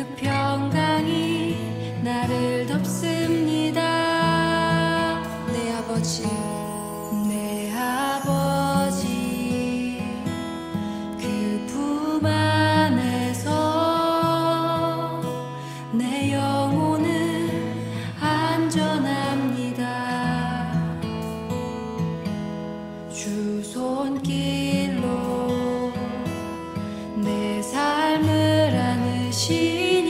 그 평강이 나를 덮습니다. 내 아버지 그 품 안에서 내 영혼은 안전합니다. 주 손길로 내 삶을 안으시니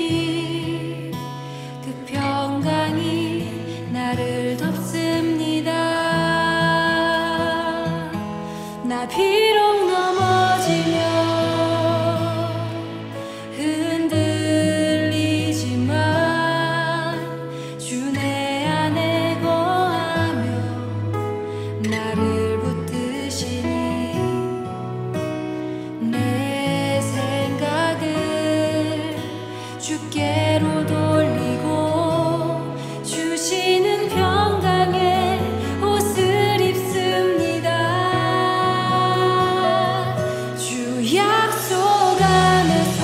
그 평강이 나를 덮습니다. 나 비록 넘어지면 흔들리지만 주 내 안에 거하며 나를 붙드시니 내 생각을 주께로 돌리고 주시는 평강의 옷을 입습니다. 주 약속 안에서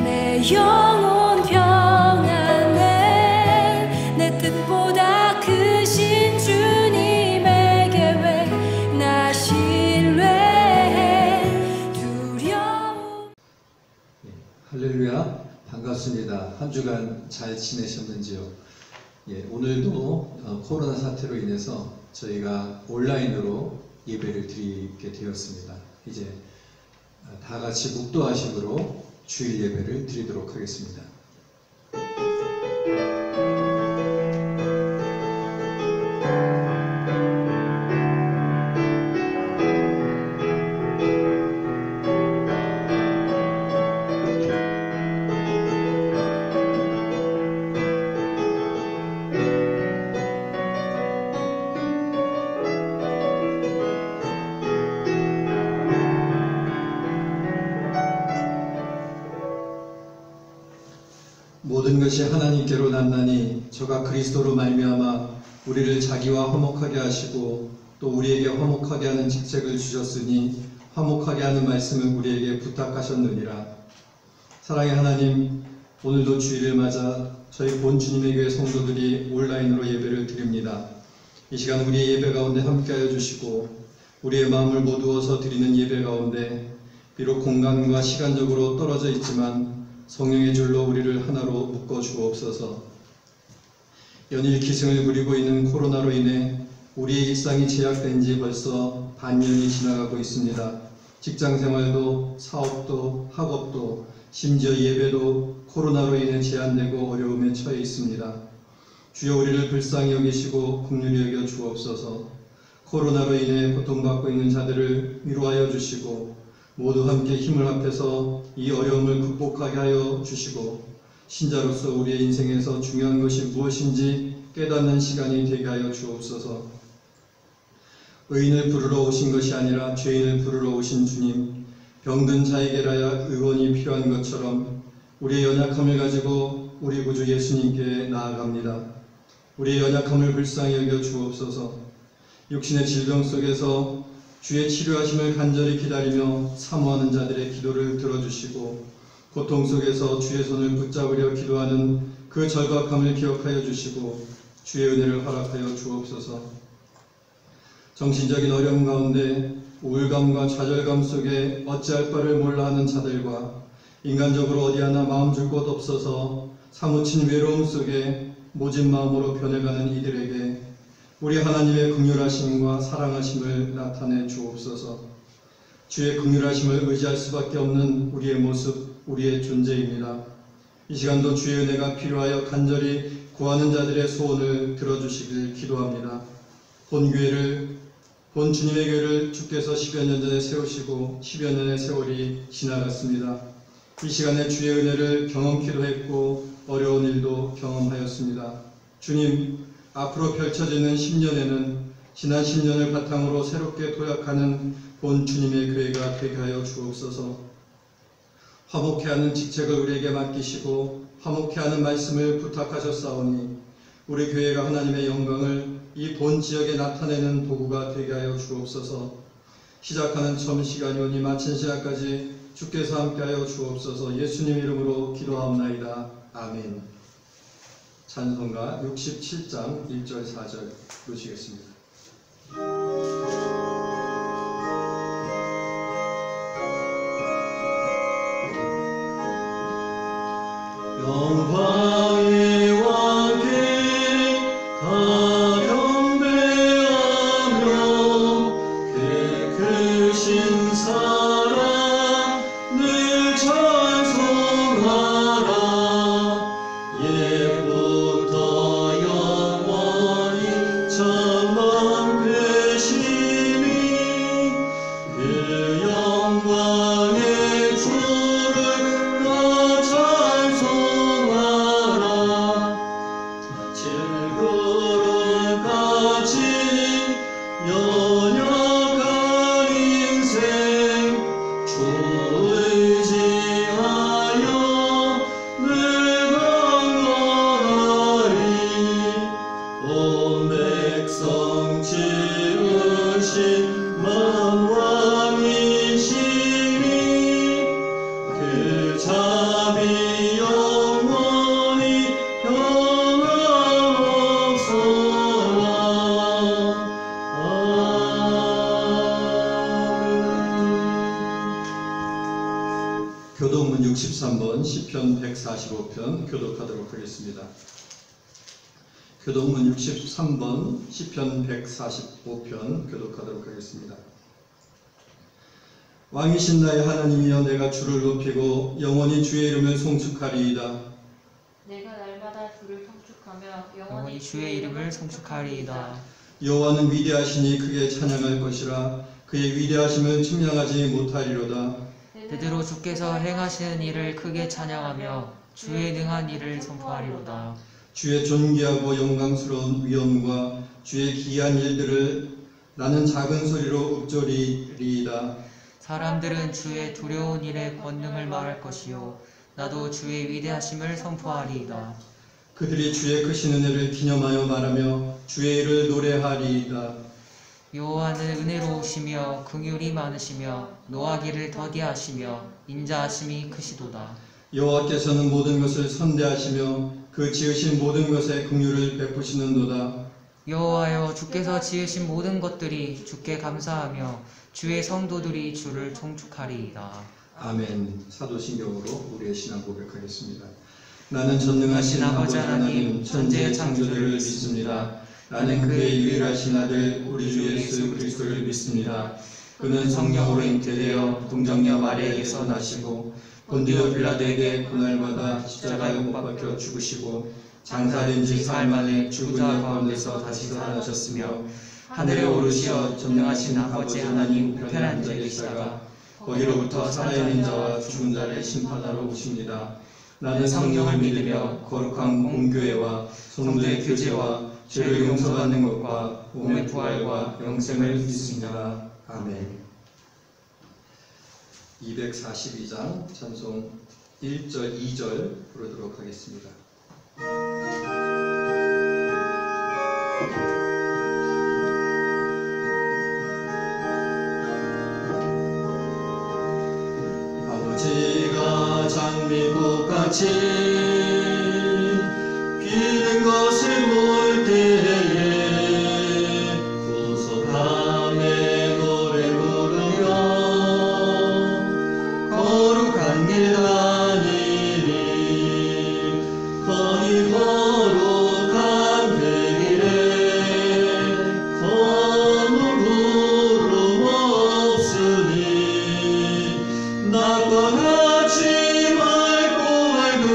내 영혼 평안해 내 뜻보다 크신 주님의 계획 나 신뢰해 두려움. 할렐루야, 반갑습니다. 한 주간 잘 지내셨는지요? 오늘도 코로나 사태로 인해서 저희가 온라인으로 예배를 드리게 되었습니다. 이제 다 같이 묵도하심으로 주일 예배를 드리도록 하겠습니다. 모든 것이 하나님께로 났나니 저가 그리스도로 말미암아 우리를 자기와 화목하게 하시고 또 우리에게 화목하게 하는 직책을 주셨으니 화목하게 하는 말씀을 우리에게 부탁하셨느니라. 사랑의 하나님, 오늘도 주일을 맞아 저희 본 주님의 교회 성도들이 온라인으로 예배를 드립니다. 이 시간 우리의 예배 가운데 함께하여 주시고 우리의 마음을 모두어서 드리는 예배 가운데 비록 공간과 시간적으로 떨어져 있지만 성령의 줄로 우리를 하나로 묶어 주옵소서. 연일 기승을 부리고 있는 코로나로 인해 우리의 일상이 제약된 지 벌써 반년이 지나가고 있습니다. 직장생활도 사업도 학업도 심지어 예배도 코로나로 인해 제한되고 어려움에 처해 있습니다. 주여 우리를 불쌍히 여기시고 긍휼히 여겨 주옵소서. 코로나로 인해 고통받고 있는 자들을 위로하여 주시고 모두 함께 힘을 합해서 이 어려움을 극복하게 하여 주시고 신자로서 우리의 인생에서 중요한 것이 무엇인지 깨닫는 시간이 되게 하여 주옵소서. 의인을 부르러 오신 것이 아니라 죄인을 부르러 오신 주님, 병든 자에게라야 의원이 필요한 것처럼 우리의 연약함을 가지고 우리 구주 예수님께 나아갑니다. 우리의 연약함을 불쌍히 여겨 주옵소서. 육신의 질병 속에서 주의 치료하심을 간절히 기다리며 사모하는 자들의 기도를 들어주시고 고통 속에서 주의 손을 붙잡으려 기도하는 그 절박함을 기억하여 주시고 주의 은혜를 허락하여 주옵소서. 정신적인 어려움 가운데 우울감과 좌절감 속에 어찌할 바를 몰라 하는 자들과 인간적으로 어디 하나 마음 줄 곳 없어서 사무친 외로움 속에 모진 마음으로 변해가는 이들에게 우리 하나님의 긍휼하심과 사랑하심을 나타내 주옵소서. 주의 긍휼하심을 의지할 수밖에 없는 우리의 모습, 우리의 존재입니다. 이 시간도 주의 은혜가 필요하여 간절히 구하는 자들의 소원을 들어주시길 기도합니다. 본 주님의 교회를 주께서 10여 년 전에 세우시고 10여 년의 세월이 지나갔습니다. 이 시간에 주의 은혜를 경험키도 했고 어려운 일도 경험하였습니다. 주님, 앞으로 펼쳐지는 10년에는 지난 10년을 바탕으로 새롭게 도약하는 본 주님의 교회가 되게 하여 주옵소서. 화목해하는 직책을 우리에게 맡기시고 화목해하는 말씀을 부탁하셨사오니 우리 교회가 하나님의 영광을 이 본 지역에 나타내는 도구가 되게 하여 주옵소서. 시작하는 처음 시간이 오니 마친 시간까지 주께서 함께하여 주옵소서. 예수님 이름으로 기도하옵나이다. 아멘. 찬송가 67장 1절 4절 부르시겠습니다. 영광의 왕께 가경배하며 크신 사랑 늘 찬송하라. 예부터 영원히 참만 되시니 그 영광의 주를 나 찬송하라. 질그릇같이 연약한 인생 주 의지하여 늘 강건하리. 온 백성 지으신 만왕이시니 그 자비 영원히 평안없소라. 아멘. 교독문 63번 시편 145편 교독하도록 하겠습니다. 교독문 63번 시편 145편 교독하도록 하겠습니다. 왕이신 나의 하나님이여, 내가 주를 높이고 영원히 주의 이름을 송축하리이다. 내가 날마다 주를 송축하며 영원히 주의 이름을 송축하리이다. 여호와는 위대하시니 크게 찬양할 것이라. 그의 위대하심을 측량하지 못하리로다. 대대로 주께서 행하시는 일을 크게 찬양하며 주의 능한 일을 선포하리로다. 주의 존귀하고 영광스러운 위엄과 주의 기이한 일들을 나는 작은 소리로 읊조리리이다. 사람들은 주의 두려운 일의 권능을 말할 것이요 나도 주의 위대하심을 선포하리이다. 그들이 주의 크신 은혜를 기념하여 말하며 주의 일을 노래하리이다. 여호와는 은혜로우시며 긍휼이 많으시며 노하기를 더디하시며 인자하심이 크시도다. 여호와께서는 모든 것을 선대하시며 그 지으신 모든 것에 긍휼을 베푸시는도다. 여호와여, 주께서 지으신 모든 것들이 주께 감사하며 주의 성도들이 주를 송축하리이다. 아멘. 사도신경으로 우리의 신앙 고백하겠습니다. 나는 전능하신 아버지 하나님 천지의 창조주를 믿습니다. 나는 그의 유일하신 아들 우리 주 예수 그리스도를 믿습니다. 그는 성령으로 잉태되어 동정녀 마리아에게서 나시고 본디오 빌라도에게 고난받아 십자가에 못 박혀 죽으시고 장사된 지 사흘 만에 죽은 자 가운데서 다시 살아나셨으며 하늘에 오르시어 전능하신 아버지 하나님 우편에 앉아 계시다가 거기로부터 살아있는 자와 죽은 자를 심판하러 오십니다. 나는 성령을 믿으며 거룩한 공교회와 성도의 교제와 죄를 용서받는 것과 몸의 부활과 영생을 믿습니다. 아멘. 242장 찬송 1절 2절 부르도록 하겠습니다. 아버지가 장미꽃같이 피는 것을 볼 때에 구속함의 노래 부르며 거룩한 길 다니리. 거의 거룩한 그 길에 검은 구름 없으니 낮과 같이 맑고 밝은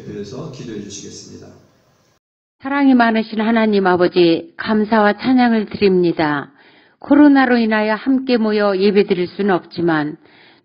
대표해서 기도해 주시겠습니다. 사랑이 많으신 하나님 아버지, 감사와 찬양을 드립니다. 코로나로 인하여 함께 모여 예배드릴 수는 없지만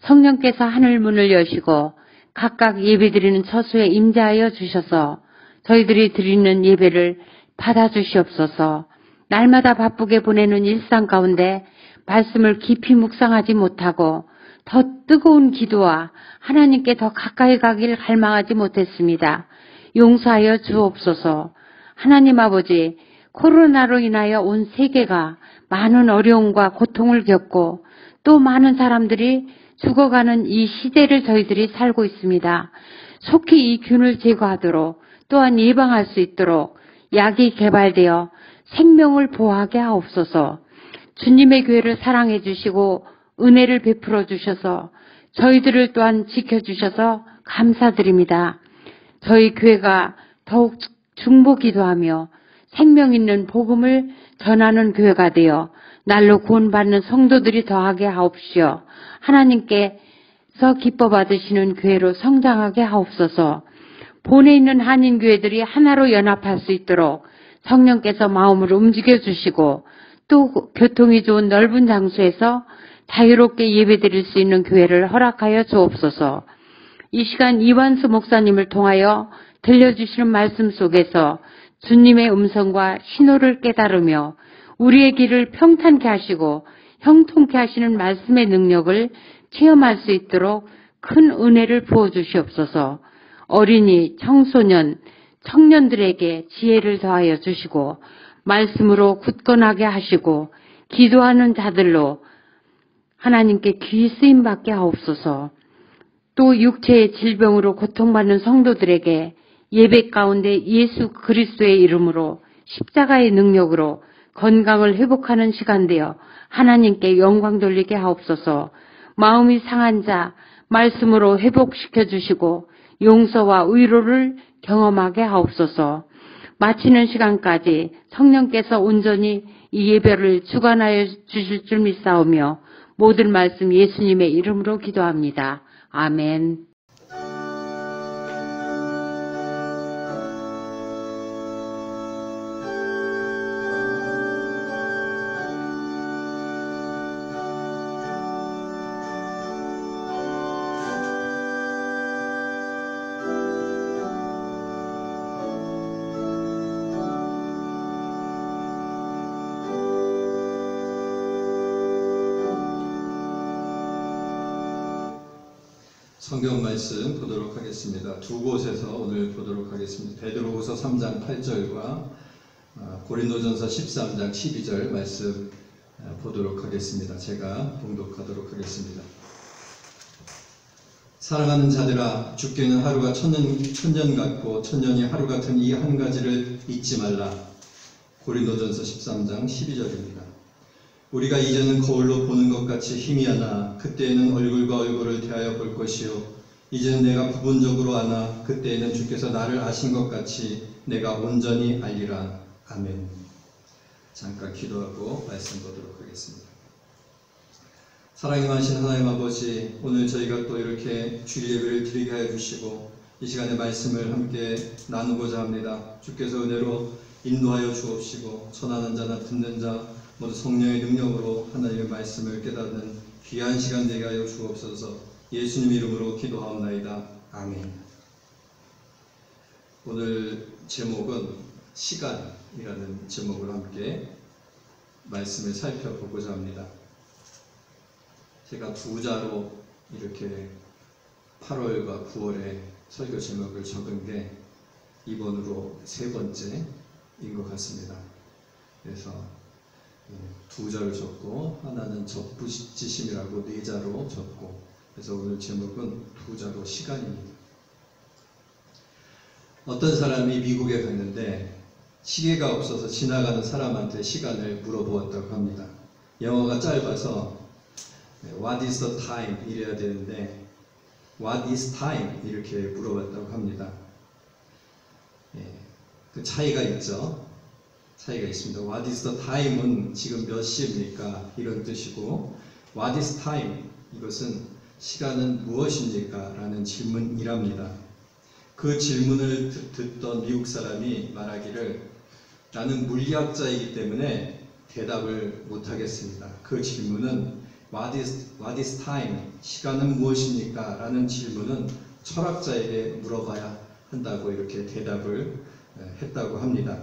성령께서 하늘 문을 여시고 각각 예배드리는 처소에 임재하여 주셔서 저희들이 드리는 예배를 받아주시옵소서. 날마다 바쁘게 보내는 일상 가운데 말씀을 깊이 묵상하지 못하고 더 뜨거운 기도와 하나님께 더 가까이 가길 갈망하지 못했습니다. 용서하여 주옵소서. 하나님 아버지, 코로나로 인하여 온 세계가 많은 어려움과 고통을 겪고 또 많은 사람들이 죽어가는 이 시대를 저희들이 살고 있습니다. 속히 이 균을 제거하도록 또한 예방할 수 있도록 약이 개발되어 생명을 보호하게 하옵소서. 주님의 교회를 사랑해 주시고 은혜를 베풀어 주셔서 저희들을 또한 지켜주셔서 감사드립니다. 저희 교회가 더욱 중보기도하며 생명 있는 복음을 전하는 교회가 되어 날로 구원받는 성도들이 더하게 하옵시어. 하나님께서 기뻐 받으시는 교회로 성장하게 하옵소서. 본에 있는 한인교회들이 하나로 연합할 수 있도록 성령께서 마음을 움직여 주시고 또 교통이 좋은 넓은 장소에서 자유롭게 예배드릴 수 있는 교회를 허락하여 주옵소서. 이 시간 이완수 목사님을 통하여 들려주시는 말씀 속에서 주님의 음성과 신호를 깨달으며 우리의 길을 평탄케 하시고 형통케 하시는 말씀의 능력을 체험할 수 있도록 큰 은혜를 부어주시옵소서. 어린이, 청소년, 청년들에게 지혜를 더하여 주시고 말씀으로 굳건하게 하시고 기도하는 자들로 하나님께 귀 쓰임받게 하옵소서. 또 육체의 질병으로 고통받는 성도들에게 예배 가운데 예수 그리스도의 이름으로 십자가의 능력으로 건강을 회복하는 시간 되어 하나님께 영광 돌리게 하옵소서. 마음이 상한 자 말씀으로 회복시켜 주시고 용서와 위로를 경험하게 하옵소서. 마치는 시간까지 성령께서 온전히 이 예배를 주관하여 주실 줄 믿사오며 모든 말씀 예수님의 이름으로 기도합니다. 아멘. 성경 말씀 보도록 하겠습니다. 두 곳에서 오늘 보도록 하겠습니다. 베드로후서 3장 8절과 고린도전서 13장 12절 말씀 보도록 하겠습니다. 제가 봉독하도록 하겠습니다. 사랑하는 자들아, 죽게는 하루가 천년 같고 천년이 하루 같은 이 한 가지를 잊지 말라. 고린도전서 13장 12절입니다. 우리가 이제는 거울로 보는 것 같이 희미하나 그때에는 얼굴과 얼굴을 대하여 볼 것이요 이제는 내가 부분적으로 아나 그때에는 주께서 나를 아신 것 같이 내가 온전히 알리라. 아멘. 잠깐 기도하고 말씀 보도록 하겠습니다. 사랑이 많으신 하나님 아버지, 오늘 저희가 또 이렇게 주일 예배를 드리게 하여 주시고 이 시간에 말씀을 함께 나누고자 합니다. 주께서 은혜로 인도하여 주옵시고 전하는 자나 듣는 자 모두 성령의 능력으로 하나님의 말씀을 깨닫는 귀한 시간 되게 하여 주옵소서. 예수님 이름으로 기도하옵나이다. 아멘. 오늘 제목은 시간이라는 제목으로 함께 말씀을 살펴보고자 합니다. 제가 두 자로 이렇게 8월과 9월에 설교 제목을 적은 게 이번으로 세 번째인 것 같습니다. 그래서 두 자를 적고 하나는 접붙이심이라고 네 자로 적고, 그래서 오늘 제목은 두 자로 시간입니다. 어떤 사람이 미국에 갔는데 시계가 없어서 지나가는 사람한테 시간을 물어보았다고 합니다. 영어가 짧아서 What is the time? 이래야 되는데 What is time? 이렇게 물어봤다고 합니다. 그 차이가 있죠. 차이가 있습니다. What is the time은 지금 몇 시입니까? 이런 뜻이고 What is time? 이것은 시간은 무엇입니까? 라는 질문이랍니다. 그 질문을 듣던 미국 사람이 말하기를 나는 물리학자이기 때문에 대답을 못하겠습니다. 그 질문은 What is time? 시간은 무엇입니까? 라는 질문은 철학자에게 물어봐야 한다고 이렇게 대답을 했다고 합니다.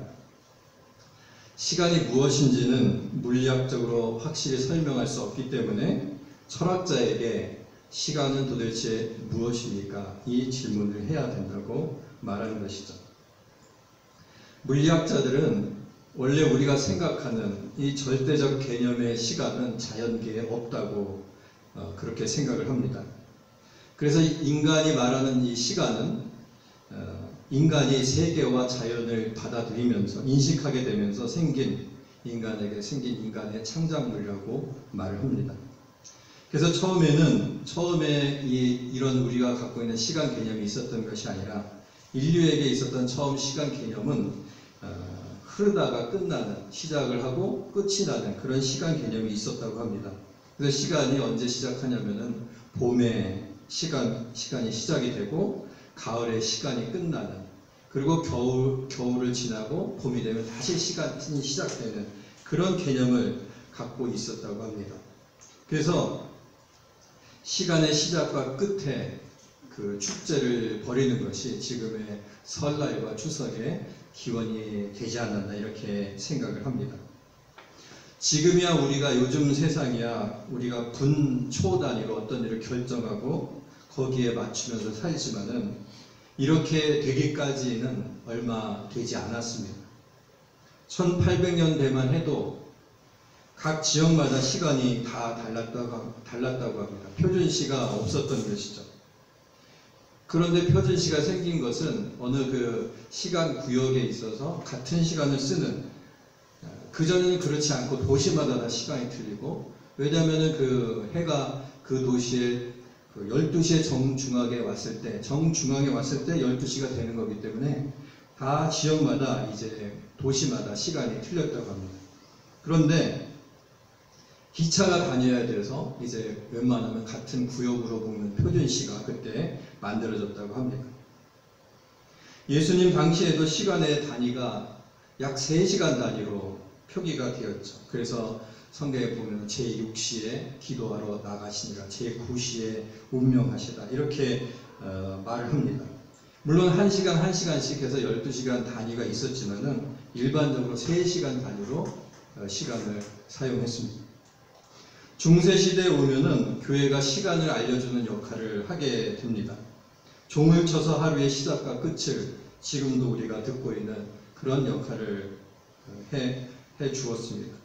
시간이 무엇인지는 물리학적으로 확실히 설명할 수 없기 때문에 철학자에게 시간은 도대체 무엇입니까? 이 질문을 해야 된다고 말하는 것이죠. 물리학자들은 원래 우리가 생각하는 이 절대적 개념의 시간은 자연계에 없다고 그렇게 생각을 합니다. 그래서 인간이 말하는 이 시간은 인간이 세계와 자연을 받아들이면서 인식하게 되면서 인간에게 생긴 인간의 창작물이라고 말을 합니다. 그래서 처음에 이런 우리가 갖고 있는 시간 개념이 있었던 것이 아니라 인류에게 있었던 처음 시간 개념은 흐르다가 끝나는, 시작을 하고 끝이 나는 그런 시간 개념이 있었다고 합니다. 그래서 시간이 언제 시작하냐면은 봄에 시간이 시작이 되고 가을에 시간이 끝나는, 그리고 겨울을 지나고 봄이 되면 다시 시간이 시작되는 그런 개념을 갖고 있었다고 합니다. 그래서 시간의 시작과 끝에 그 축제를 벌이는 것이 지금의 설날과 추석의 기원이 되지 않았나 이렇게 생각을 합니다. 지금이야 우리가 요즘 세상이야 우리가 분초 단위로 어떤 일을 결정하고 거기에 맞추면서 살지만은 이렇게 되기까지는 얼마 되지 않았습니다. 1800년대만 해도 각 지역마다 시간이 다 달랐다고 합니다. 표준시가 없었던 것이죠. 그런데 표준시가 생긴 것은 어느 그 시간 구역에 있어서 같은 시간을 쓰는, 그전에는 그렇지 않고 도시마다 다 시간이 틀리고, 왜냐하면 그 해가 그 도시에 12시에 정중앙에 왔을 때 12시가 되는 거기 때문에 다 지역마다 이제 도시마다 시간이 틀렸다고 합니다. 그런데 기차가 다녀야 돼서 이제 웬만하면 같은 구역으로 보는 표준시가 그때 만들어졌다고 합니다. 예수님 당시에도 시간의 단위가 약 3시간 단위로 표기가 되었죠. 그래서 성경에 보면 제6시에 기도하러 나가시니라, 제9시에 운명하시다 이렇게 말을 합니다. 물론 1시간 1시간씩 해서 12시간 단위가 있었지만은 일반적으로 3시간 단위로 시간을 사용했습니다. 중세시대에 오면은 교회가 시간을 알려주는 역할을 하게 됩니다. 종을 쳐서 하루의 시작과 끝을 지금도 우리가 듣고 있는 그런 역할을 해 주었습니다.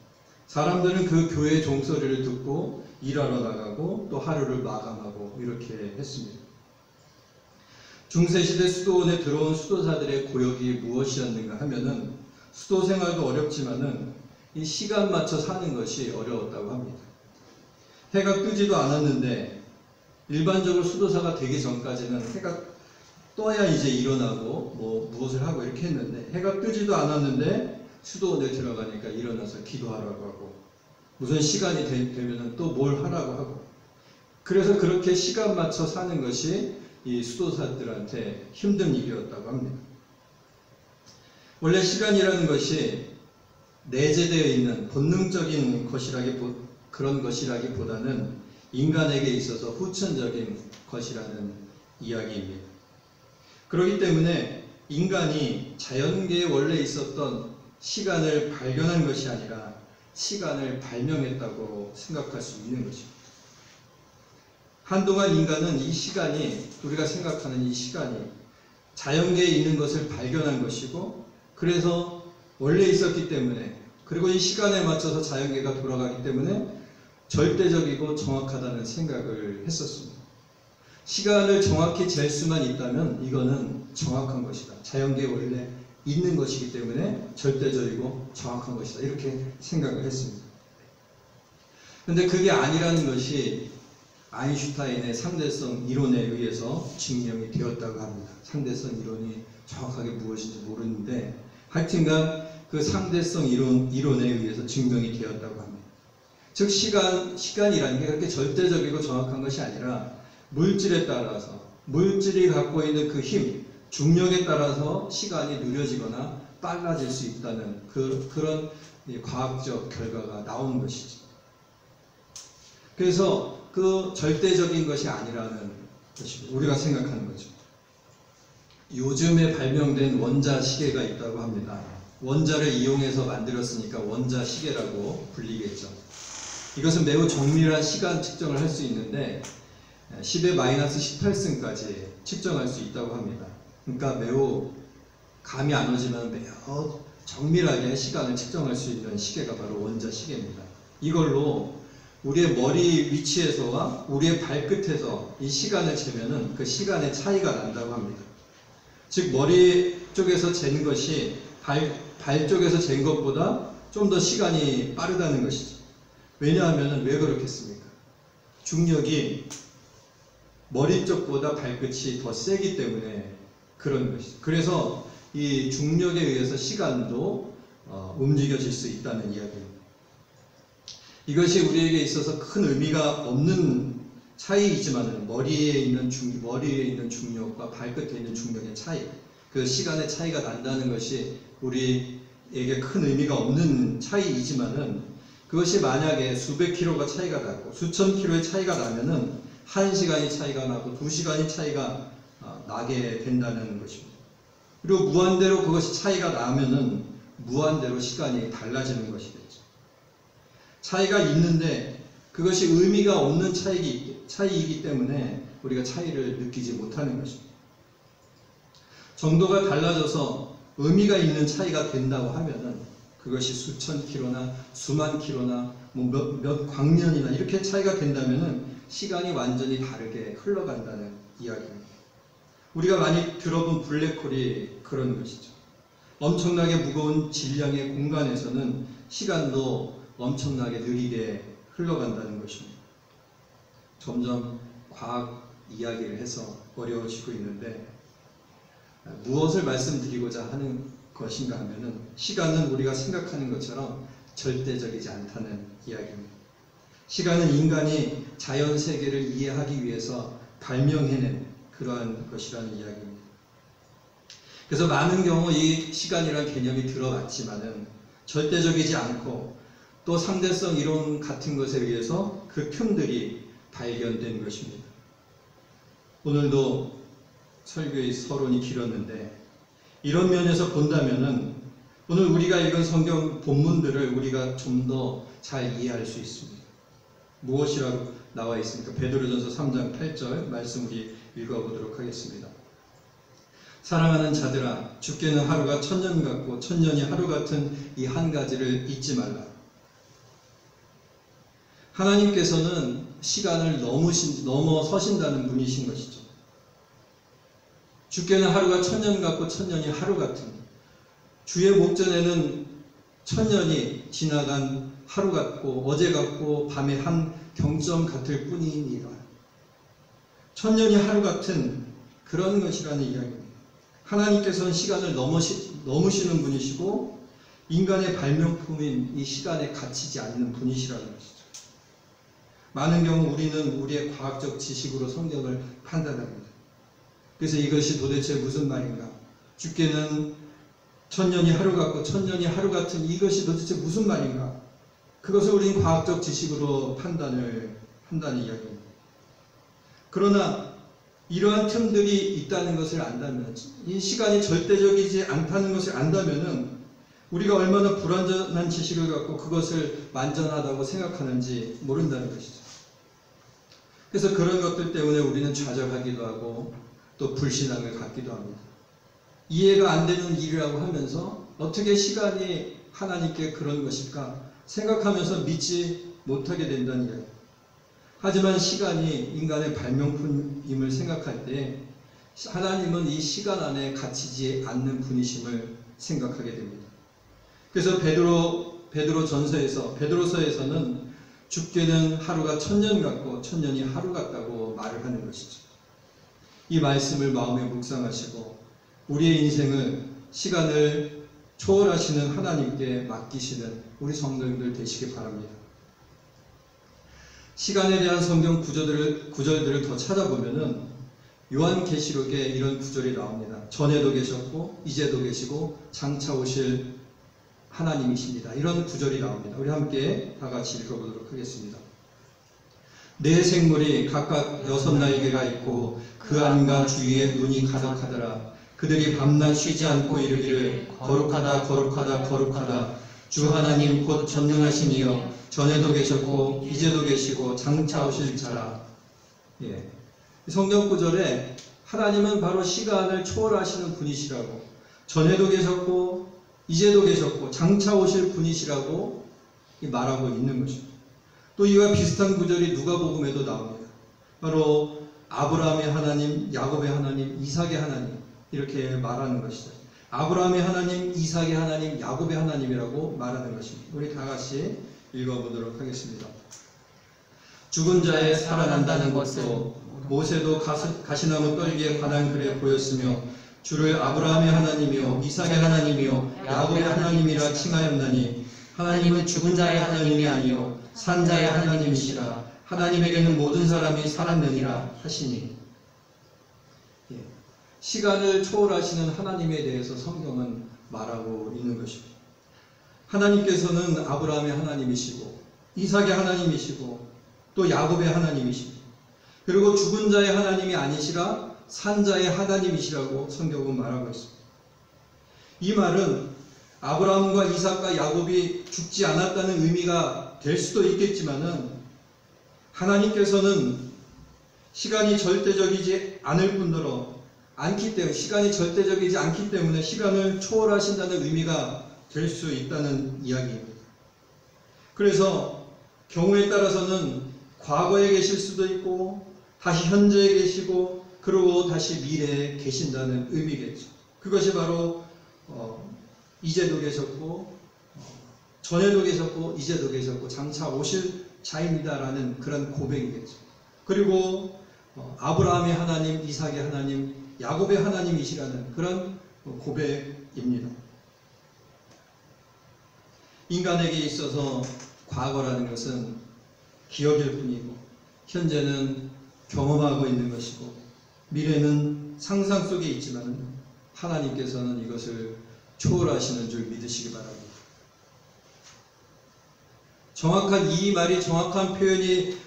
사람들은 그 교회의 종소리를 듣고 일하러 나가고 또 하루를 마감하고 이렇게 했습니다. 중세시대 수도원에 들어온 수도사들의 고역이 무엇이었는가 하면은 수도 생활도 어렵지만은 이 시간 맞춰 사는 것이 어려웠다고 합니다. 해가 뜨지도 않았는데 일반적으로 수도사가 되기 전까지는 해가 떠야 이제 일어나고 뭐 무엇을 하고 이렇게 했는데 해가 뜨지도 않았는데 수도원에 들어가니까 일어나서 기도하라고 하고 무슨 시간이 되면은 또 뭘 하라고 하고, 그래서 그렇게 시간 맞춰 사는 것이 이 수도사들한테 힘든 일이었다고 합니다. 원래 시간이라는 것이 내재되어 있는 본능적인 그런 것이라기보다는 인간에게 있어서 후천적인 것이라는 이야기입니다. 그렇기 때문에 인간이 자연계에 원래 있었던 시간을 발견한 것이 아니라 시간을 발명했다고 생각할 수 있는 것입니다. 한동안 인간은 이 시간이, 우리가 생각하는 이 시간이 자연계에 있는 것을 발견한 것이고, 그래서 원래 있었기 때문에, 그리고 이 시간에 맞춰서 자연계가 돌아가기 때문에 절대적이고 정확하다는 생각을 했었습니다. 시간을 정확히 잴 수만 있다면 이거는 정확한 것이다. 자연계에 원래 있는 것이기 때문에 절대적이고 정확한 것이다. 이렇게 생각을 했습니다. 그런데 그게 아니라는 것이 아인슈타인의 상대성 이론에 의해서 증명이 되었다고 합니다. 상대성 이론이 정확하게 무엇인지 모르는데 하여튼간 그 상대성 이론에 의해서 증명이 되었다고 합니다. 즉 시간이라는 게 그렇게 절대적이고 정확한 것이 아니라 물질에 따라서 물질이 갖고 있는 그 힘, 중력에 따라서 시간이 느려지거나 빨라질 수 있다는 그런 과학적 결과가 나온 것이죠. 그래서 그 절대적인 것이 아니라는 것입니다. 우리가 생각하는 거죠. 요즘에 발명된 원자 시계가 있다고 합니다. 원자를 이용해서 만들었으니까 원자 시계라고 불리겠죠. 이것은 매우 정밀한 시간 측정을 할 수 있는데 10의 마이너스 18승까지 측정할 수 있다고 합니다. 그러니까 매우 감이 안 오지만 매우 정밀하게 시간을 측정할 수 있는 시계가 바로 원자 시계입니다. 이걸로 우리의 머리 위치에서와 우리의 발끝에서 이 시간을 재면은 그 시간의 차이가 난다고 합니다. 즉 머리 쪽에서 잰 것이 발 쪽에서 잰 것보다 좀 더 시간이 빠르다는 것이죠. 왜냐하면 왜 그렇겠습니까? 중력이 머리 쪽보다 발끝이 더 세기 때문에 그런 것이죠. 그래서 이 중력에 의해서 시간도 움직여질 수 있다는 이야기입니다. 이것이 우리에게 있어서 큰 의미가 없는 차이이지만 머리에 있는 중력과 발끝에 있는 중력의 차이, 그 시간의 차이가 난다는 것이 우리에게 큰 의미가 없는 차이이지만은 그것이 만약에 수백 킬로가 차이가 나고 수천 킬로의 차이가 나면은 1시간이 차이가 나고 2시간이 차이가 나게 된다는 것입니다. 그리고 무한대로 그것이 차이가 나면은 무한대로 시간이 달라지는 것이겠죠. 차이가 있는데 그것이 의미가 없는 차이이기 때문에 우리가 차이를 느끼지 못하는 것입니다. 정도가 달라져서 의미가 있는 차이가 된다고 하면은 그것이 수천 킬로나 수만 킬로나 몇 광년이나 이렇게 차이가 된다면은 시간이 완전히 다르게 흘러간다는 이야기입니다. 우리가 많이 들어본 블랙홀이 그런 것이죠. 엄청나게 무거운 질량의 공간에서는 시간도 엄청나게 느리게 흘러간다는 것입니다. 점점 과학 이야기를 해서 어려워지고 있는데 무엇을 말씀드리고자 하는 것인가 하면은 시간은 우리가 생각하는 것처럼 절대적이지 않다는 이야기입니다. 시간은 인간이 자연 세계를 이해하기 위해서 발명해낸 그러한 것이라는 이야기입니다. 그래서 많은 경우 이 시간이라는 개념이 들어왔지만은 절대적이지 않고 또 상대성 이론 같은 것에 의해서 그 틈들이 발견된 것입니다. 오늘도 설교의 서론이 길었는데 이런 면에서 본다면은 오늘 우리가 읽은 성경 본문들을 우리가 좀 더 잘 이해할 수 있습니다. 무엇이라고 나와 있습니까? 베드로전서 3장 8절 말씀 우리 읽어보도록 하겠습니다. 사랑하는 자들아, 주께는 하루가 천년 같고 천년이 하루 같은 이 한 가지를 잊지 말라. 하나님께서는 시간을 넘어서신다는 분이신 것이죠. 주께는 하루가 천년 같고 천년이 하루 같은, 주의 목전에는 천년이 지나간 하루 같고 어제 같고 밤의 한 경점 같을 뿐이니라. 천년이 하루 같은 그런 것이라는 이야기입니다. 하나님께서는 시간을 넘으시는 분이시고 인간의 발명품인 이 시간에 갇히지 않는 분이시라는 것이죠. 많은 경우 우리는 우리의 과학적 지식으로 성경을 판단합니다. 그래서 이것이 도대체 무슨 말인가? 주께는 천년이 하루 같고 천년이 하루 같은 이것이 도대체 무슨 말인가? 그것을 우리는 과학적 지식으로 판단을 한다는 이야기입니다. 그러나 이러한 틈들이 있다는 것을 안다면, 이 시간이 절대적이지 않다는 것을 안다면은 우리가 얼마나 불완전한 지식을 갖고 그것을 완전하다고 생각하는지 모른다는 것이죠. 그래서 그런 것들 때문에 우리는 좌절하기도 하고 또 불신앙을 갖기도 합니다. 이해가 안 되는 일이라고 하면서 어떻게 시간이 하나님께 그런 것일까 생각하면서 믿지 못하게 된다는 이야기. 하지만 시간이 인간의 발명품임을 생각할 때 하나님은 이 시간 안에 갇히지 않는 분이심을 생각하게 됩니다. 그래서 베드로서에서는 주께는 하루가 천년 같고 천년이 하루 같다고 말을 하는 것이죠. 이 말씀을 마음에 묵상하시고 우리의 인생을 시간을 초월하시는 하나님께 맡기시는 우리 성도님들 되시기 바랍니다. 시간에 대한 성경 구절들을 더 찾아보면은 요한계시록에 이런 구절이 나옵니다. 전에도 계셨고 이제도 계시고 장차 오실 하나님이십니다. 이런 구절이 나옵니다. 우리 함께 다 같이 읽어보도록 하겠습니다. 네 생물이 각각 6날개가 있고 그 안과 주위에 눈이 가득하더라. 그들이 밤낮 쉬지 않고 이르기를 거룩하다 거룩하다 거룩하다 주 하나님 곧 전능하신 이여 전에도 계셨고 이제도 계시고 장차 오실 자라. 예. 성경 구절에 하나님은 바로 시간을 초월하시는 분이시라고, 전에도 계셨고 이제도 계셨고 장차 오실 분이시라고 말하고 있는 것입니다. 또 이와 비슷한 구절이 누가복음에도 나옵니다. 바로 아브라함의 하나님, 야곱의 하나님, 이삭의 하나님 이렇게 말하는 것이죠. 아브라함의 하나님, 이삭의 하나님, 야곱의 하나님이라고 말하는 것입니다. 우리 다 같이 읽어보도록 하겠습니다. 죽은 자의 살아난다는 것도 모세도 가시나무 떨기에 관한 글에 보였으며 주를 아브라함의 하나님이요 이삭의 하나님이요 야곱의 하나님이라 칭하였나니 하나님은 죽은 자의 하나님이 아니요 산 자의 하나님이시라. 하나님에게는 모든 사람이 살았느니라 하시니. 예. 시간을 초월하시는 하나님에 대해서 성경은 말하고 있는 것입니다. 하나님께서는 아브라함의 하나님이시고 이삭의 하나님이시고 또 야곱의 하나님이십니다. 그리고 죽은 자의 하나님이 아니시라 산 자의 하나님이시라고 성경은 말하고 있습니다. 이 말은 아브라함과 이삭과 야곱이 죽지 않았다는 의미가 될 수도 있겠지만은 하나님께서는 시간이 절대적이지 않을 뿐더러 시간이 절대적이지 않기 때문에 시간을 초월하신다는 의미가 될 수 있다는 이야기입니다. 그래서 경우에 따라서는 과거에 계실 수도 있고 다시 현재에 계시고 그리고 다시 미래에 계신다는 의미겠죠. 그것이 바로 이제도 계셨고 전에도 계셨고 이제도 계셨고 장차 오실 자입니다라는 그런 고백이겠죠. 그리고 아브라함의 하나님, 이삭의 하나님, 야곱의 하나님이시라는 그런 고백입니다. 인간에게 있어서 과거라는 것은 기억일 뿐이고 현재는 경험하고 있는 것이고 미래는 상상 속에 있지만 하나님께서는 이것을 초월하시는 줄 믿으시기 바랍니다. 이 말이 정확한 표현이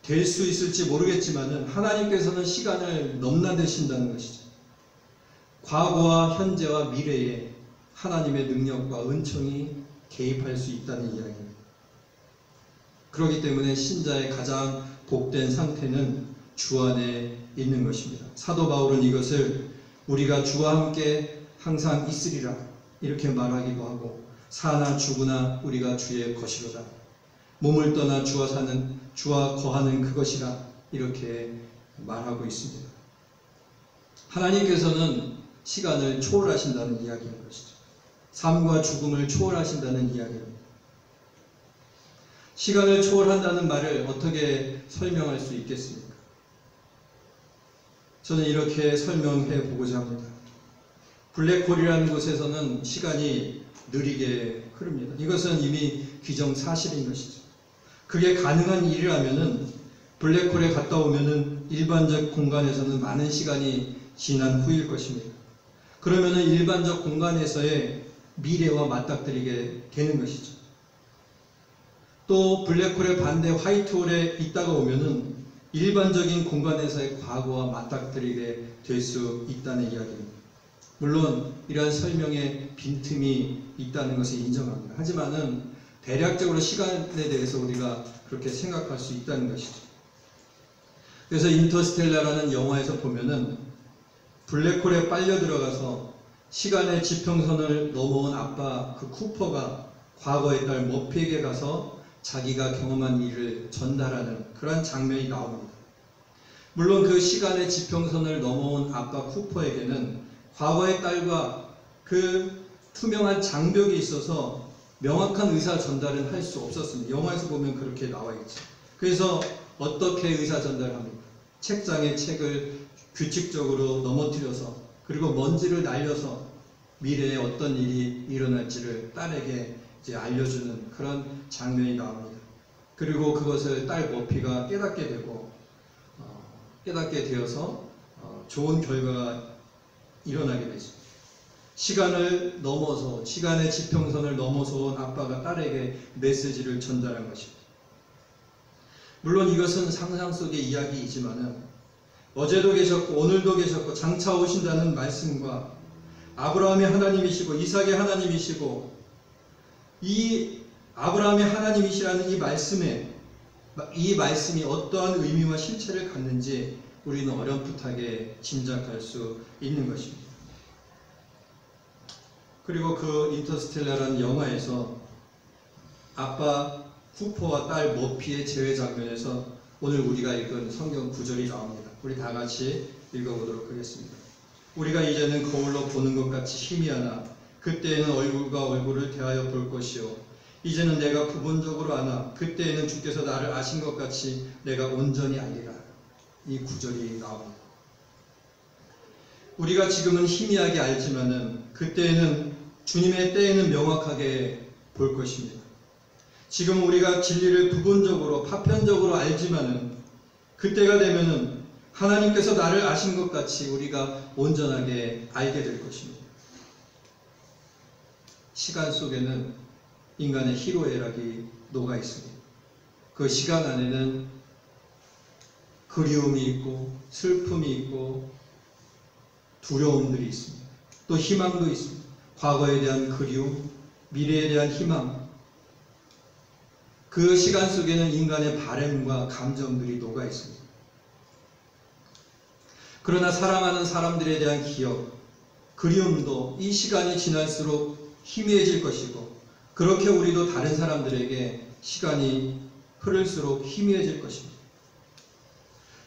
될 수 있을지 모르겠지만 하나님께서는 시간을 넘나드신다는 것이죠. 과거와 현재와 미래에 하나님의 능력과 은총이 개입할 수 있다는 이야기입니다. 그렇기 때문에 신자의 가장 복된 상태는 주 안에 있는 것입니다. 사도 바울은 이것을 우리가 주와 함께 항상 있으리라 이렇게 말하기도 하고 사나 죽으나 우리가 주의 것이로다. 몸을 떠나 주와 거하는 그것이라 이렇게 말하고 있습니다. 하나님께서는 시간을 초월하신다는 이야기인 것이죠. 삶과 죽음을 초월하신다는 이야기입니다. 시간을 초월한다는 말을 어떻게 설명할 수 있겠습니까? 저는 이렇게 설명해 보고자 합니다. 블랙홀이라는 곳에서는 시간이 느리게 흐릅니다. 이것은 이미 기정사실인 것이죠. 그게 가능한 일이라면은 블랙홀에 갔다 오면은 일반적 공간에서는 많은 시간이 지난 후일 것입니다. 그러면은 일반적 공간에서의 미래와 맞닥뜨리게 되는 것이죠. 또 블랙홀의 반대 화이트홀에 있다가 오면은 일반적인 공간에서의 과거와 맞닥뜨리게 될 수 있다는 이야기입니다. 물론 이러한 설명에 빈틈이 있다는 것을 인정합니다. 하지만은 대략적으로 시간에 대해서 우리가 그렇게 생각할 수 있다는 것이죠. 그래서 인터스텔라라는 영화에서 보면은 블랙홀에 빨려 들어가서 시간의 지평선을 넘어온 아빠 그 쿠퍼가 과거의 딸 머피에게 가서 자기가 경험한 일을 전달하는 그런 장면이 나옵니다. 물론 그 시간의 지평선을 넘어온 아빠 쿠퍼에게는 과거의 딸과 그 투명한 장벽이 있어서 명확한 의사 전달은 할 수 없었습니다. 영화에서 보면 그렇게 나와 있죠. 그래서 어떻게 의사 전달을 합니까? 책장에 책을 규칙적으로 넘어뜨려서 그리고 먼지를 날려서 미래에 어떤 일이 일어날지를 딸에게 이제 알려주는 그런 장면이 나옵니다. 그리고 그것을 딸 머피가 깨닫게 되어서 좋은 결과가 일어나게 되죠. 시간을 넘어서, 시간의 지평선을 넘어서 온 아빠가 딸에게 메시지를 전달한 것입니다. 물론 이것은 상상 속의 이야기이지만은 어제도 계셨고 오늘도 계셨고 장차 오신다는 말씀과 아브라함의 하나님이시고 이삭의 하나님이시고 이 아브라함의 하나님이시라는 이 말씀이 어떠한 의미와 실체를 갖는지 우리는 어렴풋하게 짐작할 수 있는 것입니다. 그리고 그 인터스텔라라는 영화에서 아빠 쿠퍼와 딸 머피의 재회 장면에서 오늘 우리가 읽은 성경 구절이 나옵니다. 우리 다 같이 읽어보도록 하겠습니다. 우리가 이제는 거울로 보는 것 같이 희미하나 그때에는 얼굴과 얼굴을 대하여 볼 것이요 이제는 내가 부분적으로 아나 그때에는 주께서 나를 아신 것 같이 내가 온전히 알리라. 이 구절이 나옵니다. 우리가 지금은 희미하게 알지만은 그때에는 주님의 때에는 명확하게 볼 것입니다. 지금 우리가 진리를 부분적으로 파편적으로 알지만은 그때가 되면은 하나님께서 나를 아신 것 같이 우리가 온전하게 알게 될 것입니다. 시간 속에는 인간의 희로애락이 녹아 있습니다. 그 시간 안에는 그리움이 있고 슬픔이 있고 두려움들이 있습니다. 또 희망도 있습니다. 과거에 대한 그리움, 미래에 대한 희망. 그 시간 속에는 인간의 바램과 감정들이 녹아 있습니다. 그러나 사랑하는 사람들에 대한 기억, 그리움도 이 시간이 지날수록 희미해질 것이고 그렇게 우리도 다른 사람들에게 시간이 흐를수록 희미해질 것입니다.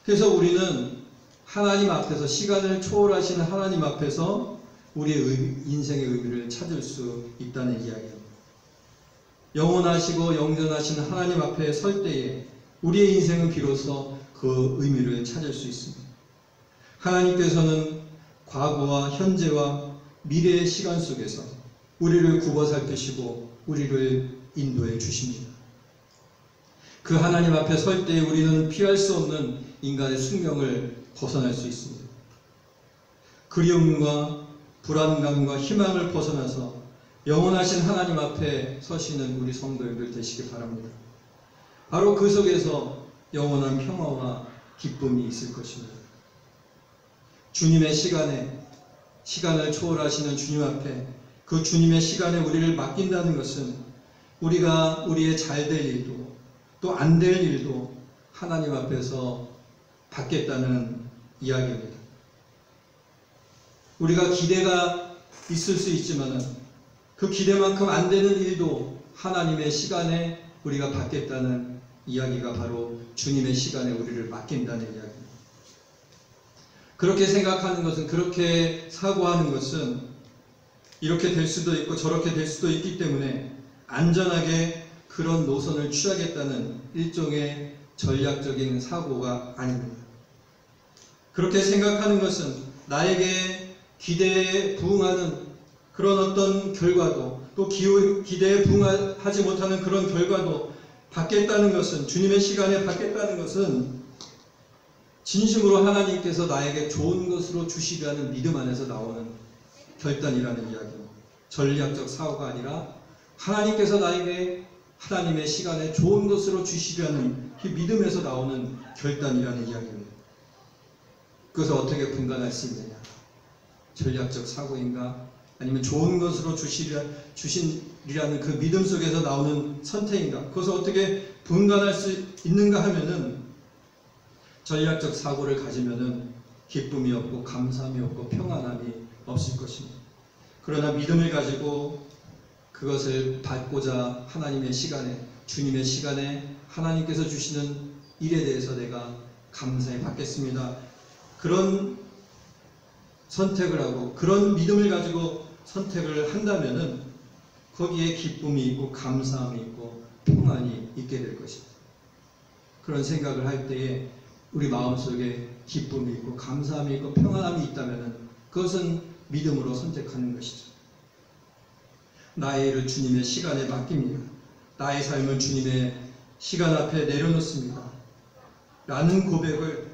그래서 우리는 하나님 앞에서 시간을 초월하신 하나님 앞에서 우리의 인생의 의미를 찾을 수 있다는 이야기입니다. 영원하시고 영전하신 하나님 앞에 설 때에 우리의 인생은 비로소 그 의미를 찾을 수 있습니다. 하나님께서는 과거와 현재와 미래의 시간 속에서 우리를 굽어 살피시고 우리를 인도해 주십니다. 그 하나님 앞에 설 때에 우리는 피할 수 없는 인간의 숙명을 벗어날 수 있습니다. 그리움과 불안감과 희망을 벗어나서 영원하신 하나님 앞에 서시는 우리 성도님들 되시기 바랍니다. 바로 그 속에서 영원한 평화와 기쁨이 있을 것입니다. 주님의 시간을 초월하시는 주님 앞에 그 주님의 시간에 우리를 맡긴다는 것은 우리가 우리의 잘 될 일도 또 안 될 일도 하나님 앞에서 받겠다는 이야기입니다. 우리가 기대가 있을 수 있지만 그 기대만큼 안 되는 일도 하나님의 시간에 우리가 받겠다는 이야기가 바로 주님의 시간에 우리를 맡긴다는 이야기입니다. 그렇게 생각하는 것은, 그렇게 사고하는 것은 이렇게 될 수도 있고 저렇게 될 수도 있기 때문에 안전하게 그런 노선을 취하겠다는 일종의 전략적인 사고가 아닙니다. 그렇게 생각하는 것은 나에게 기대에 부응하는 그런 어떤 결과도 또 기대에 부응하지 못하는 그런 결과도 받겠다는 것은, 주님의 시간에 받겠다는 것은 진심으로 하나님께서 나에게 좋은 것으로 주시려는 믿음 안에서 나오는 결단이라는 이야기입니다. 전략적 사고가 아니라 하나님께서 나에게 하나님의 시간에 좋은 것으로 주시려는 이 믿음에서 나오는 결단이라는 이야기입니다. 그것을 어떻게 분간할 수 있느냐? 전략적 사고인가? 아니면 좋은 것으로 주시리라는 그 믿음 속에서 나오는 선택인가? 그것을 어떻게 분간할 수 있는가 하면은 전략적 사고를 가지면은 기쁨이 없고 감사함이 없고 평안함이 없을 것입니다. 그러나 믿음을 가지고 그것을 받고자 하나님의 시간에, 주님의 시간에 하나님께서 주시는 일에 대해서 내가 감사히 받겠습니다. 그런 선택을 하고 그런 믿음을 가지고 선택을 한다면은 거기에 기쁨이 있고 감사함이 있고 평안이 있게 될 것입니다. 그런 생각을 할 때에 우리 마음속에 기쁨이 있고 감사함이 있고 평안함이 있다면은 그것은 믿음으로 선택하는 것이죠. 나의 일을 주님의 시간에 맡깁니다. 나의 삶을 주님의 시간 앞에 내려놓습니다. 라는 고백을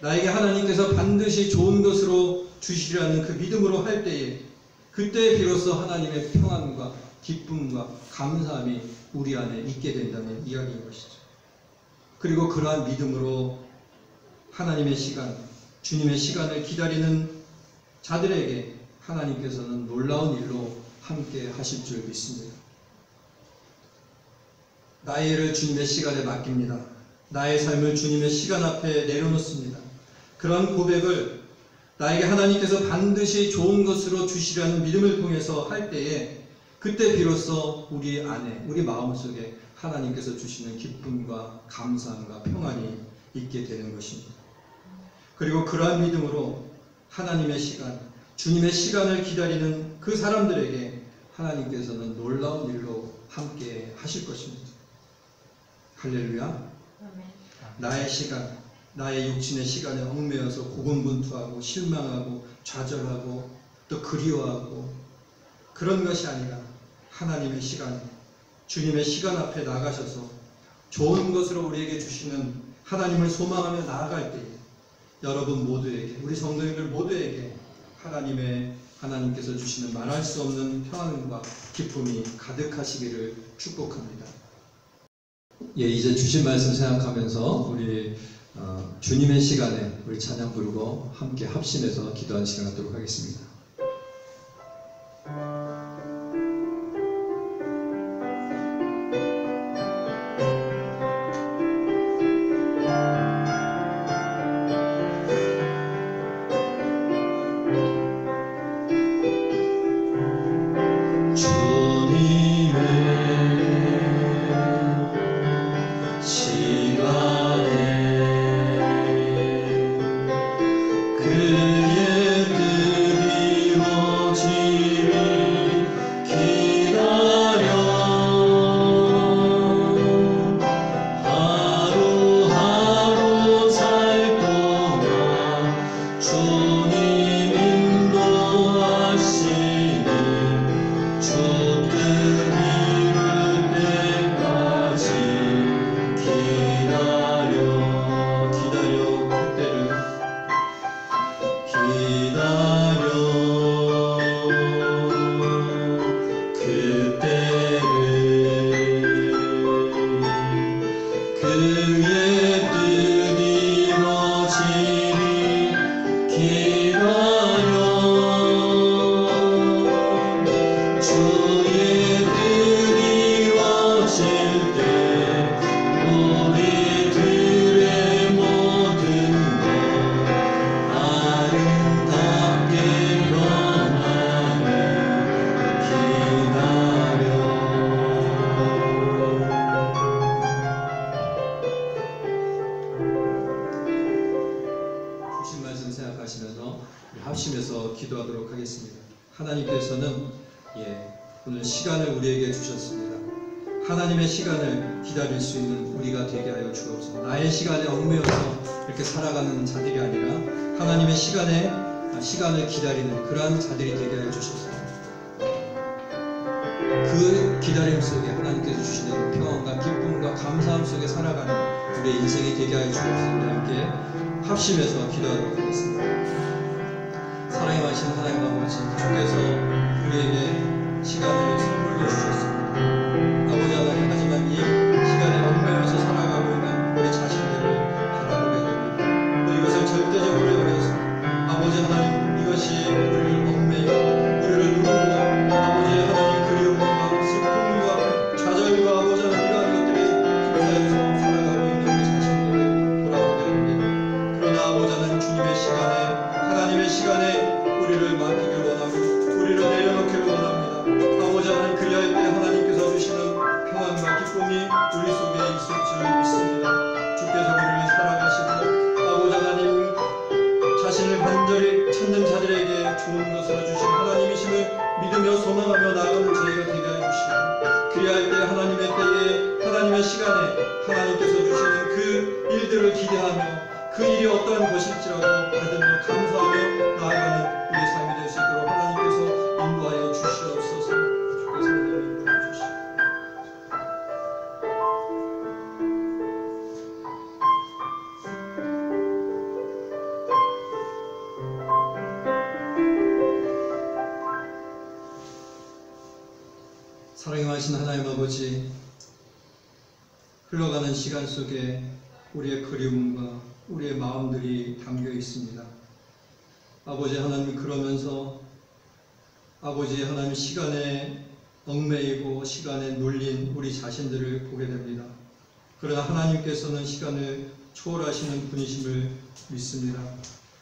나에게 하나님께서 반드시 좋은 것으로 주시리라는 그 믿음으로 할 때에 그때 비로소 하나님의 평안과 기쁨과 감사함이 우리 안에 있게 된다는 이야기인 것이죠. 그리고 그러한 믿음으로 하나님의 시간, 주님의 시간을 기다리는 자들에게 하나님께서는 놀라운 일로 함께 하실 줄 믿습니다. 나의 일을 주님의 시간에 맡깁니다. 나의 삶을 주님의 시간 앞에 내려놓습니다. 그런 고백을 나에게 하나님께서 반드시 좋은 것으로 주시려는 믿음을 통해서 할 때에 그때 비로소 우리 안에, 우리 마음속에 하나님께서 주시는 기쁨과 감사함과 평안이 있게 되는 것입니다. 그리고 그러한 믿음으로 하나님의 시간, 주님의 시간을 기다리는 그 사람들에게 하나님께서는 놀라운 일로 함께 하실 것입니다. 할렐루야. 아멘. 나의 시간, 나의 육신의 시간에 얽매여서 고군분투하고 실망하고 좌절하고 또 그리워하고 그런 것이 아니라 하나님의 시간, 주님의 시간 앞에 나가셔서 좋은 것으로 우리에게 주시는 하나님을 소망하며 나아갈 때에 여러분 모두에게, 우리 성도님들 모두에게 하나님께서 주시는 말할 수 없는 평안과 기쁨이 가득하시기를 축복합니다. 예, 이제 주신 말씀 생각하면서 우리 주님의 시간에 우리 찬양 부르고 함께 합심해서 기도하는 시간 갖도록 하겠습니다. 합심해서 기도하도록 하겠습니다. 하나님께서는 오늘 시간을 우리에게 주셨습니다. 하나님의 시간을 기다릴 수 있는 우리가 되게 하여 주옵소서. 나의 시간에 얽매여서 이렇게 살아가는 자들이 아니라 하나님의 시간을 기다리는 그러한 자들이 되게 하여 주셔서 그 기다림 속에 하나님께서 주시는 평안과 기쁨과 감사함 속에 살아가는 우리의 인생이 되게 하여 주옵소서. 함께 합심해서 기도하도록 하겠습니다. 사랑이 많으신 하나님 아버지, 주께서 우리에게 시간을 선물로 주셨습니다. 아버지 하나님, 하지만 이 시간에 얽매여서 살아가고 있는 우리 자신들을 바라보게 됩니다. 또 이것을 절대적으로 여겨서 아버지 하나님, 이것이 우리를 얽매이고 우리를 누르고 아버지 하나님 그리움과 슬픔과 좌절과 아버지 하나님 이러한 것들이 휩싸여서 살아가고 있는 우리 자신들을 돌아보게 됩니다. 그러나 아버지 하나님, 주님의 시간에 하나님의 시간에 우리를 맡기길 원하고 우리를 내려놓기를 원합니다. 아버지 하나님, 그리할 때 하나님께서 주시는 평안과 기쁨이 우리 속에 있을 줄 믿습니다. 주께서 우리를 사랑하시고 아버지 하나님 자신을 간절히 찾는 자들에게 좋은 것으로 주신 하나님이심을 믿으며 소망하며 나아가는 저희가 되게 하여 주시고 그리할 때 하나님의 때에 하나님의 시간에 하나님께서 주시는 그 일들을 기대하며 그 일이 어떠한 것일지라도 받으며 감사하며 나아가는 우리의 삶이 될 수 있도록 하나님께서 인도하여 주시옵소서. 주께서 우리를 인도하여 주시옵소서. 사랑하신 하나님 아버지, 흘러가는 시간 속에 우리의 그리움과 우리의 마음들이 담겨 있습니다. 아버지 하나님, 그러면서 아버지 하나님, 시간에 얽매이고 시간에 눌린 우리 자신들을 보게 됩니다. 그러나 하나님께서는 시간을 초월하시는 분이심을 믿습니다.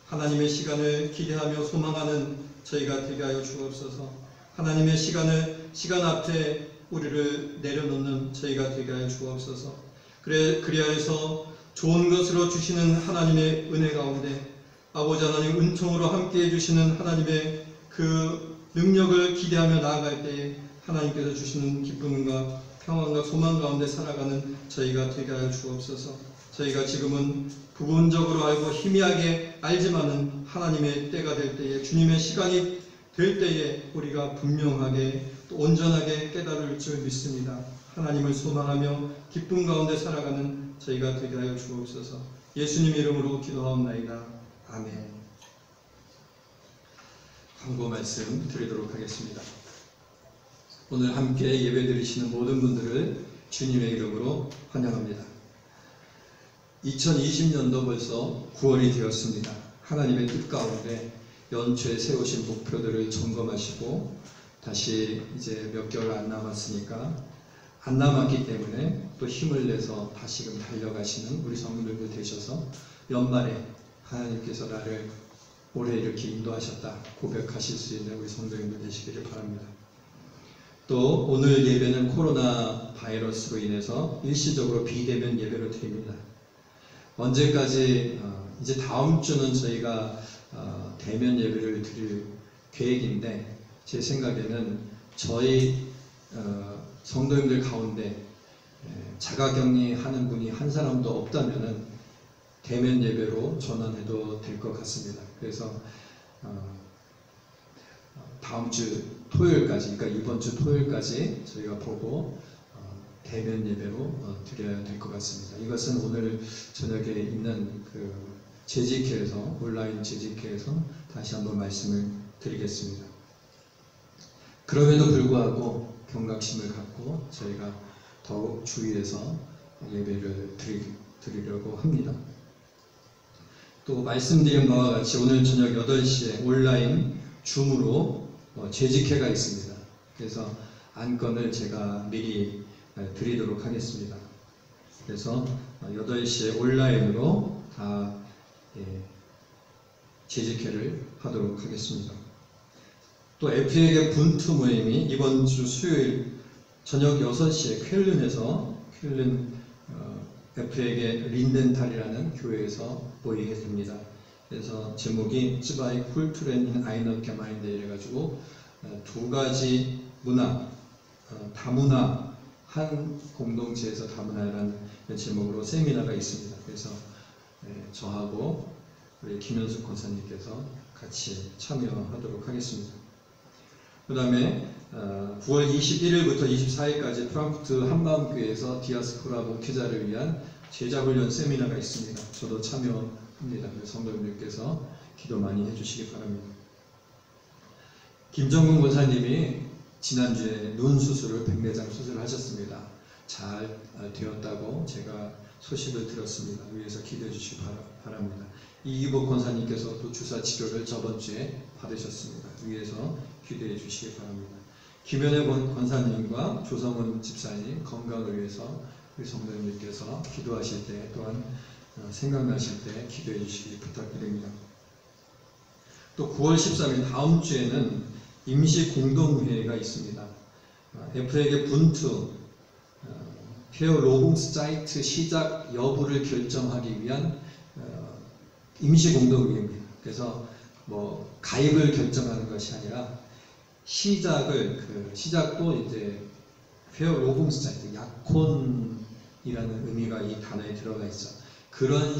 하나님의 시간을 기대하며 소망하는 저희가 되게 하여 주옵소서. 하나님의 시간 앞에 우리를 내려놓는 저희가 되게 하여 주옵소서. 그리하여서 좋은 것으로 주시는 하나님의 은혜 가운데 아버지 하나님, 은총으로 함께해 주시는 하나님의 그 능력을 기대하며 나아갈 때에 하나님께서 주시는 기쁨과 평안과 소망 가운데 살아가는 저희가 되게 하여 주옵소서. 저희가 지금은 부분적으로 알고 희미하게 알지만은 하나님의 때가 될 때에, 주님의 시간이 될 때에 우리가 분명하게 또 온전하게 깨달을 줄 믿습니다. 하나님을 소망하며 기쁨 가운데 살아가는 저희가 되게 하여 주옵소서. 예수님 이름으로 기도하옵나이다. 아멘. 광고 말씀 드리도록 하겠습니다. 오늘 함께 예배 드리시는 모든 분들을 주님의 이름으로 환영합니다. 2020년도 벌써 9월이 되었습니다. 하나님의 뜻 가운데 연초에 세우신 목표들을 점검하시고 다시 이제 몇 개월 안 남았으니까, 안 남았기 때문에 또 힘을 내서 다시금 달려가시는 우리 성도님들 되셔서 연말에 하나님께서 나를 올해 이렇게 인도하셨다 고백하실 수 있는 우리 성도님들 되시기를 바랍니다. 또 오늘 예배는 코로나 바이러스로 인해서 일시적으로 비대면 예배로 드립니다. 언제까지, 이제 다음 주는 저희가 대면 예배를 드릴 계획인데, 제 생각에는 저희 성도님들 가운데 자가격리 하는 분이 한 사람도 없다면은 대면 예배로 전환해도 될 것 같습니다. 그래서 다음 주 토요일까지, 그러니까 이번 주 토요일까지 저희가 보고 대면 예배로 드려야 될 것 같습니다. 이것은 오늘 저녁에 있는 그 재직회에서, 온라인 재직회에서 다시 한번 말씀을 드리겠습니다. 그럼에도 불구하고 경각심을 갖고 저희가 더욱 주의해서 예배를 드리려고 합니다. 또 말씀드린 바와 같이 오늘 저녁 8시에 온라인 줌으로 재직회가 있습니다. 그래서 안건을 제가 미리 드리도록 하겠습니다. 그래서 8시에 온라인으로 다 재직회를 하도록 하겠습니다. 또 FA에게 분투 모임이 이번 주 수요일 저녁 6시에 쾰른에서, 쾰른 FA에게 린덴탈이라는 교회에서 모이게 됩니다. 그래서 제목이 츠바이 쿨투렌 인 아이너 게마인데 이래가지고 두 가지 문화, 다문화, 한 공동체에서 다문화라는 제목으로 세미나가 있습니다. 그래서 저하고 우리 김현숙 권사님께서 같이 참여하도록 하겠습니다. 그 다음에 9월 21일부터 24일까지 프랑크푸르트 한마음교회에서 디아스포라 목회자를 위한 제자훈련 세미나가 있습니다. 저도 참여합니다. 성도님들께서 기도 많이 해주시기 바랍니다. 김정근 권사님이 지난주에 눈 수술을, 백내장 수술을 하셨습니다. 잘 되었다고 제가 소식을 들었습니다. 위에서 기도해 주시기 바랍니다. 이기복 권사님께서 또 주사 치료를 저번 주에 받으셨습니다. 위에서 기도해 주시기 바랍니다. 김현애 권사님과 조성은 집사님 건강을 위해서 우리 성도님들께서 기도하실 때, 또한 생각나실 때 기도해 주시기 부탁드립니다. 또 9월 13일 다음 주에는 임시 공동회의가 있습니다. FA에게 분투 페어 로붕스 사이트 시작 여부를 결정하기 위한 임시 공동회의입니다. 그래서 뭐 가입을 결정하는 것이 아니라 시작도 이제 페어 로붕스 사이트, 약혼이라는 의미가 이 단어에 들어가 있어. 그런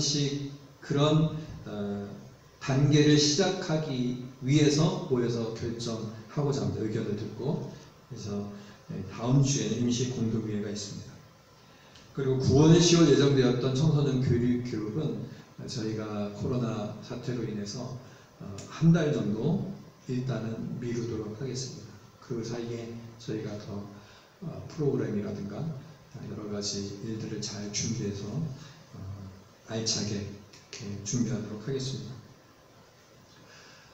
단계를 시작하기 위해서 모여서 결정하고자 합니다. 의견을 듣고. 그래서 다음 주에는 임시 공동회의가 있습니다. 그리고 9월, 10월 예정되었던 청소년 교육은 저희가 코로나 사태로 인해서 한 달 정도 일단은 미루도록 하겠습니다. 그 사이에 저희가 더 프로그램이라든가 여러 가지 일들을 잘 준비해서 알차게 이렇게 준비하도록 하겠습니다.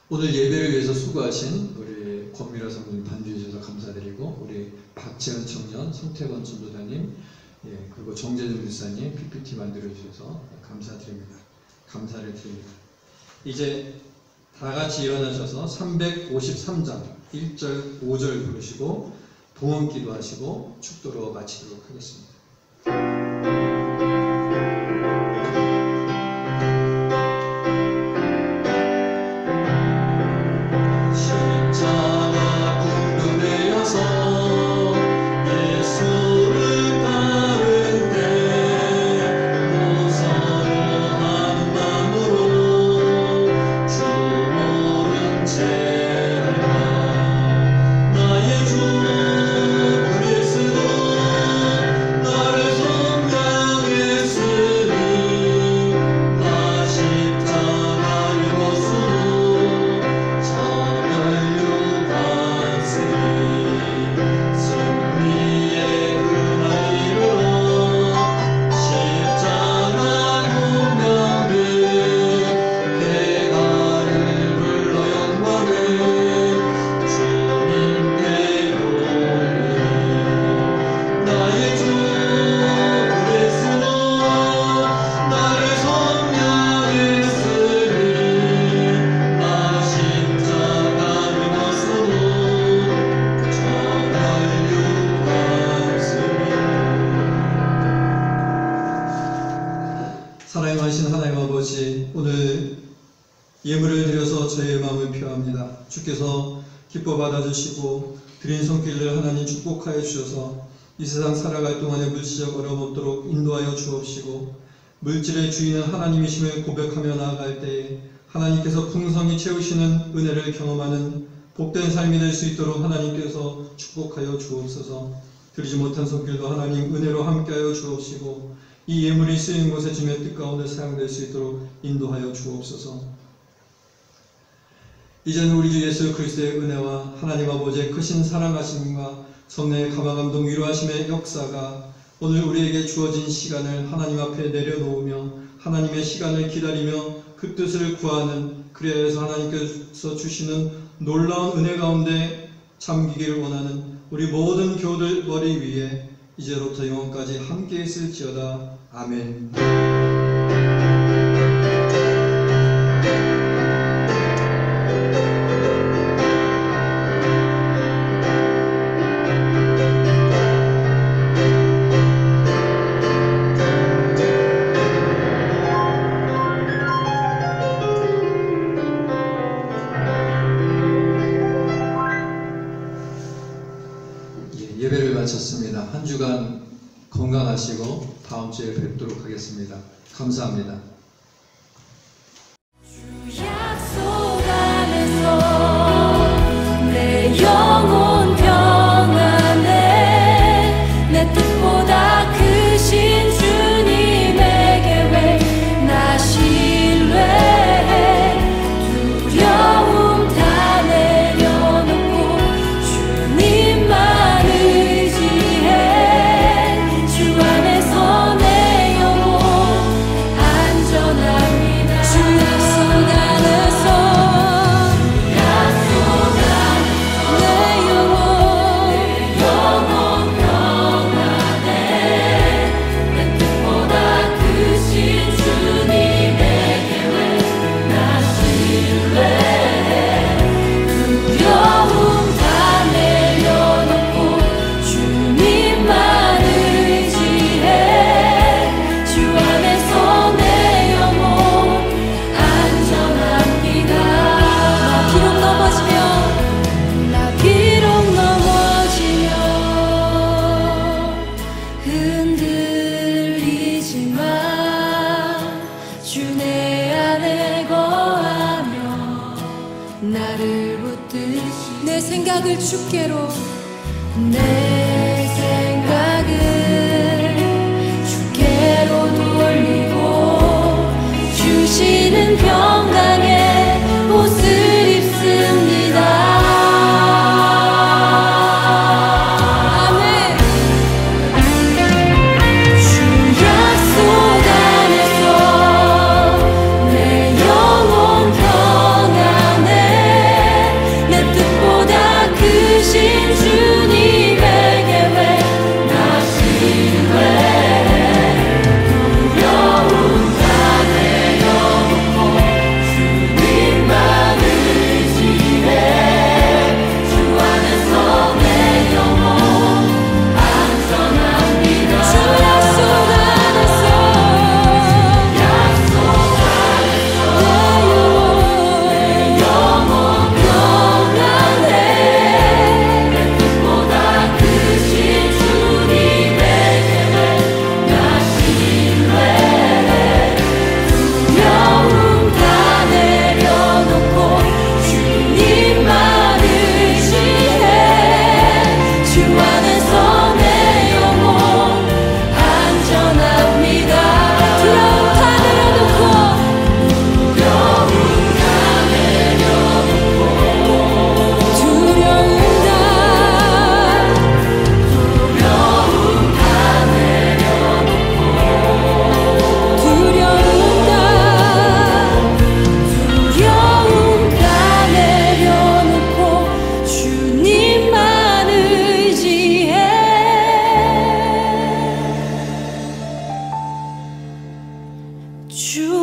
오늘 예배를 위해서 수고하신 우리 권미라 성도님 반주해 주셔서 감사드리고, 우리 박재현 청년, 성태건 전도사님, 그리고 정재준 목사님 PPT 만들어 주셔서 감사드립니다. 감사를 드립니다. 이제 다 같이 일어나셔서 353장 1절 5절 부르시고 동원기도 하시고 축도로 마치도록 하겠습니다. 사랑하신 하나님 아버지, 오늘 예물을 드려서 저희의 마음을 표합니다. 주께서 기뻐 받아주시고 드린 손길을 하나님 축복하여 주셔서 이 세상 살아갈 동안에 물질적 어려움 없도록 인도하여 주옵시고, 물질의 주인은 하나님이심을 고백하며 나아갈 때에 하나님께서 풍성히 채우시는 은혜를 경험하는 복된 삶이 될 수 있도록 하나님께서 축복하여 주옵소서. 드리지 못한 손길도 하나님 은혜로 함께하여 주옵시고, 이 예물이 쓰인 곳에 주님의 뜻 가운데 사용될 수 있도록 인도하여 주옵소서. 이제는 우리 주 예수 그리스도의 은혜와 하나님 아버지의 크신 사랑하심과 성령의 감화감동 위로하심의 역사가 오늘 우리에게 주어진 시간을 하나님 앞에 내려놓으며 하나님의 시간을 기다리며 그 뜻을 구하는, 그래서 하나님께서 주시는 놀라운 은혜 가운데 잠기기를 원하는 우리 모든 교우들 머리 위에 이제로부터 영원까지 함께 있을지어다. 아멘. 예배를 마쳤습니다. 한 주간 건강하시고 다음 주에 뵙도록 하겠습니다. 감사합니다. 주 약속 안에서 내 영혼 평안해. 내 뜻보다 크신 주님의 계획 나 신뢰해. 두려움 다 내려놓고 주님만 의지해. 주 안에서 내 영혼 안전합니다. 주 약속 안에서 내 영혼 평안해. 내 뜻보다 크신 주님의 계획 나 신뢰해. 두려움 다 내려놓고 주님만 의지해. 주 안에서 내 영혼 안전합니다. 나 비록 넘어지면 흔들리지만 주 내 안에 거하며 나를 붙드시. 내 생각을 주께로, 내 생각을 주께로 돌리고 주시는 평강의 옷을 입습니다. 아멘. 주